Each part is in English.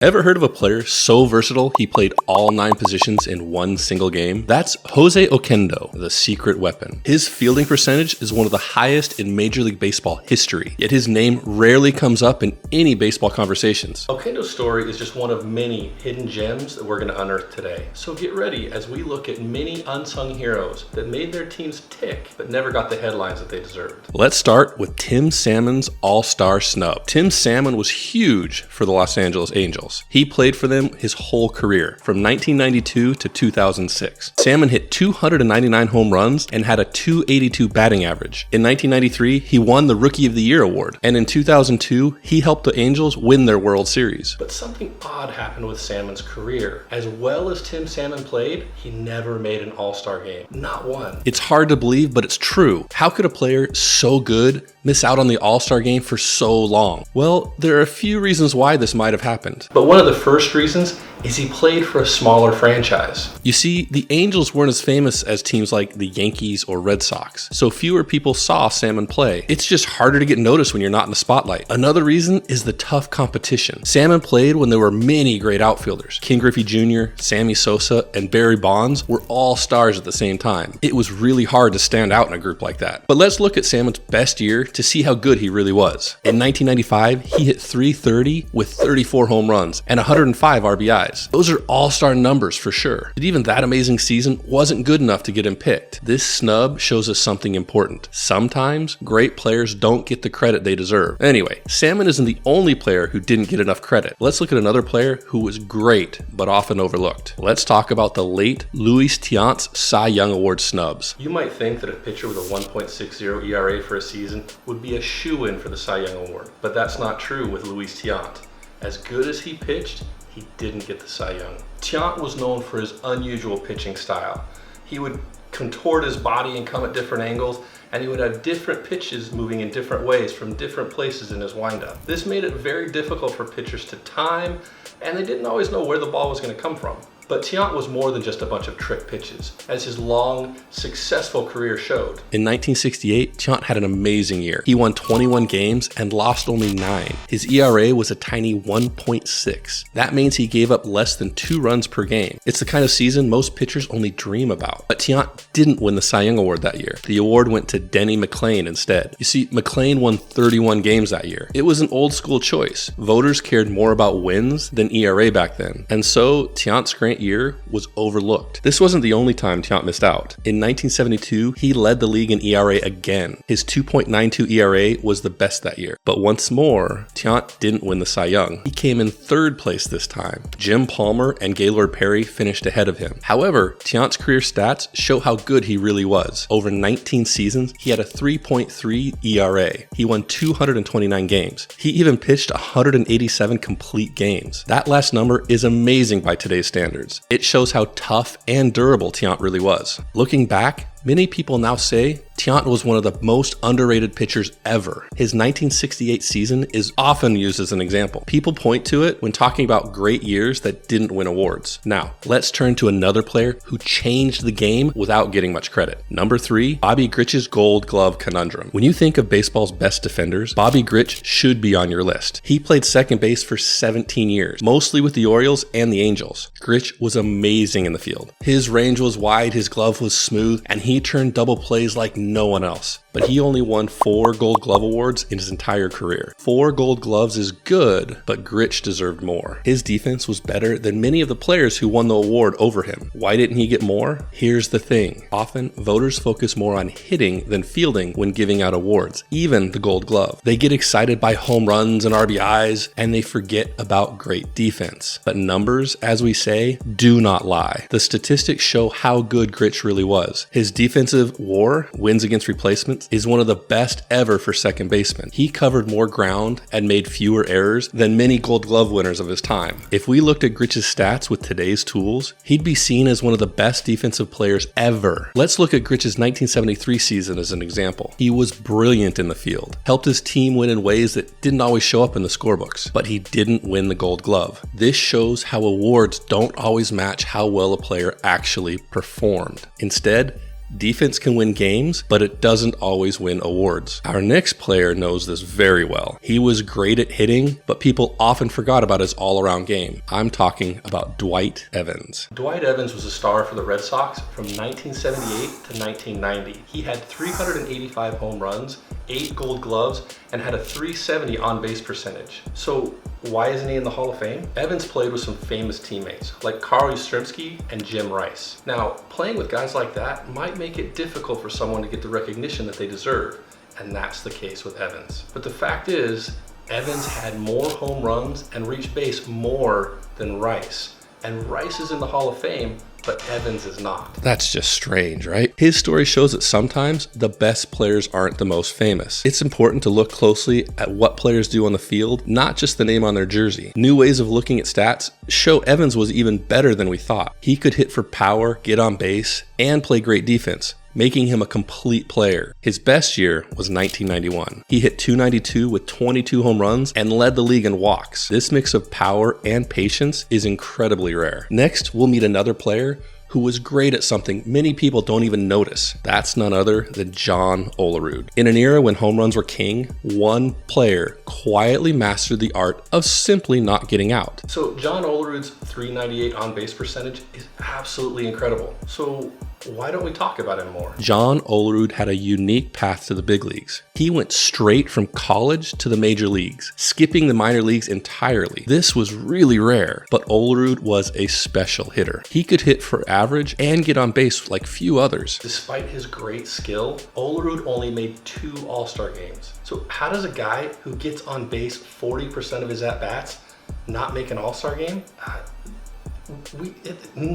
Ever heard of a player so versatile he played all 9 positions in one single game? That's Jose Oquendo, the secret weapon. His fielding percentage is one of the highest in Major League Baseball history, yet his name rarely comes up in any baseball conversations. Oquendo's story is just one of many hidden gems that we're going to unearth today. So get ready as we look at many unsung heroes that made their teams tick but never got the headlines that they deserved. Let's start with Tim Salmon's All-Star snub. Tim Salmon was huge for the Los Angeles Angels. He played for them his whole career, from 1992 to 2006. Salmon hit 299 home runs and had a .282 batting average. In 1993, he won the Rookie of the Year award, and in 2002, he helped the Angels win their World Series. But something odd happened with Salmon's career. As well as Tim Salmon played, he never made an All-Star game. Not one. It's hard to believe, but it's true. How could a player so good miss out on the All-Star game for so long? Well, there are a few reasons why this might have happened. But one of the first reasons is he played for a smaller franchise. You see, the Angels weren't as famous as teams like the Yankees or Red Sox, so fewer people saw Salmon play. It's just harder to get noticed when you're not in the spotlight. Another reason is the tough competition. Salmon played when there were many great outfielders. King Griffey Jr., Sammy Sosa, and Barry Bonds were all stars at the same time. It was really hard to stand out in a group like that. But let's look at Salmon's best year to see how good he really was. In 1995, he hit .330 with 34 home runs and 105 RBIs. Those are all-star numbers for sure. But even that amazing season wasn't good enough to get him picked. This snub shows us something important. Sometimes great players don't get the credit they deserve. Anyway, Salmon isn't the only player who didn't get enough credit. Let's look at another player who was great but often overlooked. Let's talk about the late Luis Tiant's Cy Young Award snubs. You might think that a pitcher with a 1.60 ERA for a season would be a shoo-in for the Cy Young Award, but that's not true with Luis Tiant. As good as he pitched, he didn't get the Cy Young. Tiant was known for his unusual pitching style. He would contort his body and come at different angles, and he would have different pitches moving in different ways from different places in his windup. This made it very difficult for pitchers to time, and they didn't always know where the ball was going to come from. But Tiant was more than just a bunch of trick pitches, as his long, successful career showed. In 1968, Tiant had an amazing year. He won 21 games and lost only 9. His ERA was a tiny 1.6. That means he gave up less than 2 runs per game. It's the kind of season most pitchers only dream about. But Tiant didn't win the Cy Young Award that year. The award went to Denny McLain instead. You see, McLain won 31 games that year. It was an old school choice. Voters cared more about wins than ERA back then. And so Tiant's great year was overlooked. This wasn't the only time Tiant missed out. In 1972, he led the league in ERA again. His 2.92 ERA was the best that year. But once more, Tiant didn't win the Cy Young. He came in 3rd place this time. Jim Palmer and Gaylord Perry finished ahead of him. However, Tiant's career stats show how good he really was. Over 19 seasons, he had a 3.3 ERA. He won 229 games. He even pitched 187 complete games. That last number is amazing by today's standards. It shows how tough and durable Tiant really was. Looking back, many people now say Tiant was one of the most underrated pitchers ever. His 1968 season is often used as an example. People point to it when talking about great years that didn't win awards. Now, let's turn to another player who changed the game without getting much credit. Number 3, Bobby Grish's Gold Glove conundrum. When you think of baseball's best defenders, Bobby Grich should be on your list. He played second base for 17 years, mostly with the Orioles and the Angels. Grich was amazing in the field. His range was wide, his glove was smooth, and he turned double plays like no one else. But he only won 4 Gold Glove awards in his entire career. 4 Gold Gloves is good, but Grich deserved more. His defense was better than many of the players who won the award over him. Why didn't he get more? Here's the thing. Often, voters focus more on hitting than fielding when giving out awards, even the Gold Glove. They get excited by home runs and RBIs, and they forget about great defense. But numbers, as we say, do not lie. The statistics show how good Grich really was. His defensive WAR, wins against replacements, is one of the best ever for second baseman. He covered more ground and made fewer errors than many Gold Glove winners of his time. If we looked at Grich's stats with today's tools, he'd be seen as one of the best defensive players ever. Let's look at Grich's 1973 season as an example. He was brilliant in the field, helped his team win in ways that didn't always show up in the scorebooks, but he didn't win the Gold Glove. This shows how awards don't always match how well a player actually performed. Instead, Defense can win games, but it doesn't always win awards. Our next player knows this very well. He was great at hitting, but people often forgot about his all-around game. I'm talking about Dwight Evans. Dwight Evans was a star for the Red Sox from 1978 to 1990. He had 385 home runs, 8 Gold Gloves, and had a .370 on-base percentage. So why isn't he in the Hall of Fame? Evans played with some famous teammates like Carl Yastrzemski and Jim Rice. Now, playing with guys like that might make it difficult for someone to get the recognition that they deserve, and that's the case with Evans. But the fact is, Evans had more home runs and reached base more than Rice. And Rice is in the Hall of Fame, but Evans is not. That's just strange, right? His story shows that sometimes the best players aren't the most famous. It's important to look closely at what players do on the field, not just the name on their jersey. New ways of looking at stats show Evans was even better than we thought. He could hit for power, get on base, and play great defense, making him a complete player. His best year was 1991. He hit .292 with 22 home runs and led the league in walks. This mix of power and patience is incredibly rare. Next, we'll meet another player who was great at something many people don't even notice. That's none other than John Olerud. In an era when home runs were king, one player quietly mastered the art of simply not getting out. So John Olerud's .398 on-base percentage is absolutely incredible. So why don't we talk about him more? John Olerud had a unique path to the big leagues. He went straight from college to the major leagues, skipping the minor leagues entirely. This was really rare, but Olerud was a special hitter. He could hit for average and get on base like few others. Despite his great skill, Olerud only made 2 All-Star games. So how does a guy who gets on base 40% of his at-bats not make an All-Star game?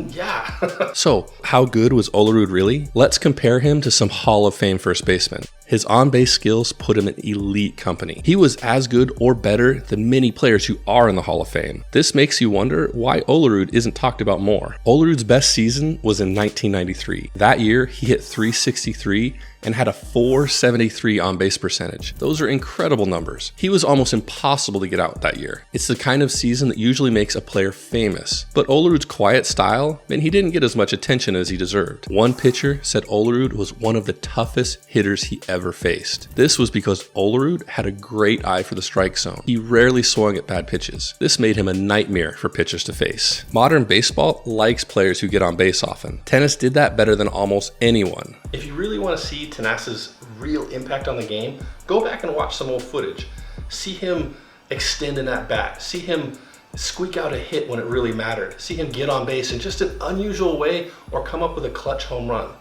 Yeah. So, how good was Olerud really? Let's compare him to some Hall of Fame first basemen. His on-base skills put him in elite company. He was as good or better than many players who are in the Hall of Fame. This makes you wonder why Olerud isn't talked about more. Olerud's best season was in 1993. That year, he hit .363 and had a .473 on-base percentage. Those are incredible numbers. He was almost impossible to get out that year. It's the kind of season that usually makes a player famous. But Olerud's quiet style meant he didn't get as much attention as he deserved. One pitcher said Olerud was one of the toughest hitters he ever faced. This was because Olerud had a great eye for the strike zone. He rarely swung at bad pitches. This made him a nightmare for pitchers to face. Modern baseball likes players who get on base often. Tennis did that better than almost anyone. If you really want to see Tennis's real impact on the game, go back and watch some old footage. See him extend in that bat. See him squeak out a hit when it really mattered. See him get on base in just an unusual way or come up with a clutch home run.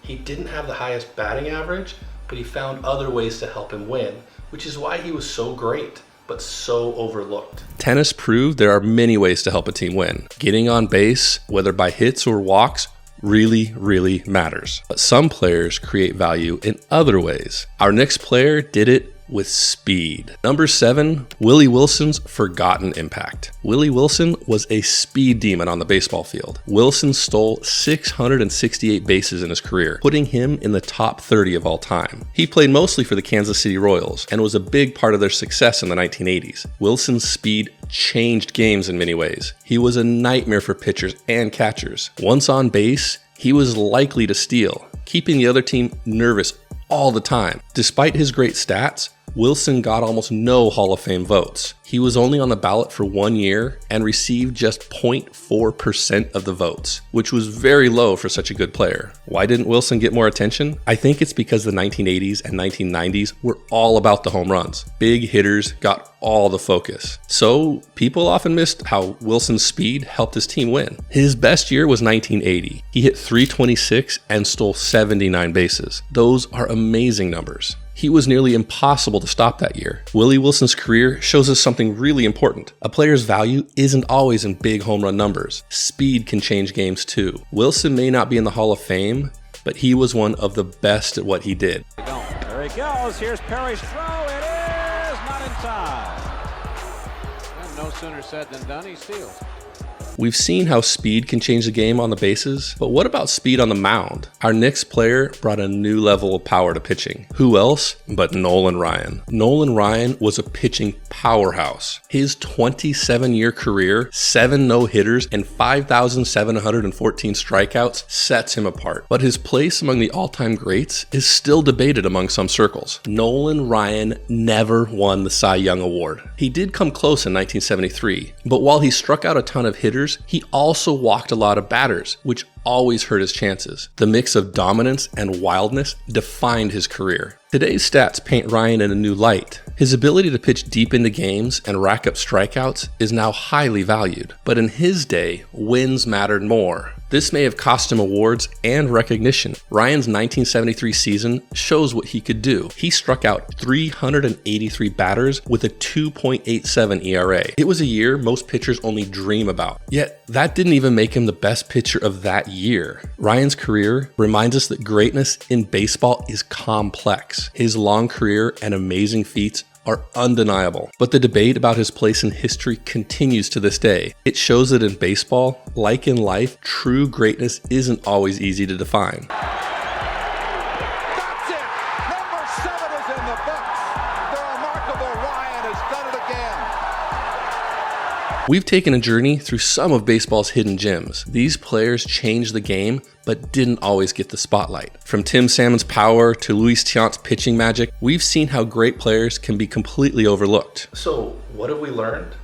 He didn't have the highest batting average, but he found other ways to help him win, which is why he was so great, but so overlooked. Tennis proved there are many ways to help a team win. Getting on base, whether by hits or walks, really matters. But some players create value in other ways. Our next player did it with speed. Number 7, Willie Wilson's forgotten impact. Willie Wilson was a speed demon on the baseball field. Wilson stole 668 bases in his career, putting him in the top 30 of all time. He played mostly for the Kansas City Royals and was a big part of their success in the 1980s. Wilson's speed changed games in many ways. He was a nightmare for pitchers and catchers. Once on base, he was likely to steal, keeping the other team nervous all the time. Despite his great stats, Wilson got almost no Hall of Fame votes. He was only on the ballot for 1 year and received just 0.4% of the votes, which was very low for such a good player. Why didn't Wilson get more attention? I think it's because the 1980s and 1990s were all about the home runs. Big hitters got all the focus. So people often missed how Wilson's speed helped his team win. His best year was 1980. He hit .326 and stole 79 bases. Those are amazing numbers. He was nearly impossible to stop that year. Willie Wilson's career shows us something really important. A player's value isn't always in big home run numbers. Speed can change games too. Wilson may not be in the Hall of Fame, but he was one of the best at what he did. There he goes. Here's Perry's throw. It is not in time. And no sooner said than done. He steals. We've seen how speed can change the game on the bases, but what about speed on the mound? Our Knicks player brought a new level of power to pitching. Who else but Nolan Ryan? Nolan Ryan was a pitching powerhouse. His 27-year career, 7 no-hitters, and 5,714 strikeouts sets him apart. But his place among the all-time greats is still debated among some circles. Nolan Ryan never won the Cy Young Award. He did come close in 1973, but while he struck out a ton of hitters, he also walked a lot of batters, which always hurt his chances. The mix of dominance and wildness defined his career. Today's stats paint Ryan in a new light. His ability to pitch deep into games and rack up strikeouts is now highly valued, but in his day, wins mattered more. This may have cost him awards and recognition. Ryan's 1973 season shows what he could do. He struck out 383 batters with a 2.87 ERA. It was a year most pitchers only dream about. Yet, that didn't even make him the best pitcher of that year. Ryan's career reminds us that greatness in baseball is complex. His long career and amazing feats are undeniable, but the debate about his place in history continues to this day. It shows that in baseball, like in life, true greatness isn't always easy to define. That's it! Number 7 is in the books. The remarkable Ryan has done it again. We've taken a journey through some of baseball's hidden gems. These players changed the game, but didn't always get the spotlight. From Tim Salmon's power to Luis Tiant's pitching magic, we've seen how great players can be completely overlooked. So, what have we learned?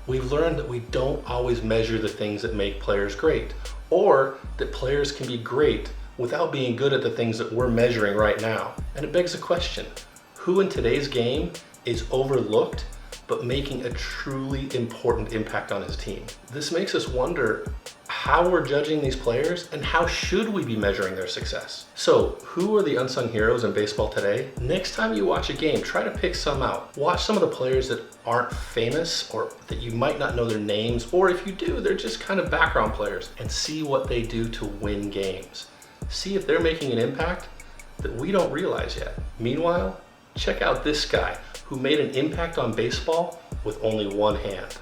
We've learned that we don't always measure the things that make players great, or that players can be great without being good at the things that we're measuring right now. And it begs a question: who in today's game is overlooked but making a truly important impact on his team? This makes us wonder how we're judging these players and how should we be measuring their success. So, who are the unsung heroes in baseball today? Next time you watch a game, try to pick some out. Watch some of the players that aren't famous or that you might not know their names, or if you do, they're just kind of background players, and see what they do to win games. See if they're making an impact that we don't realize yet. Meanwhile, check out this guy who made an impact on baseball with only one hand.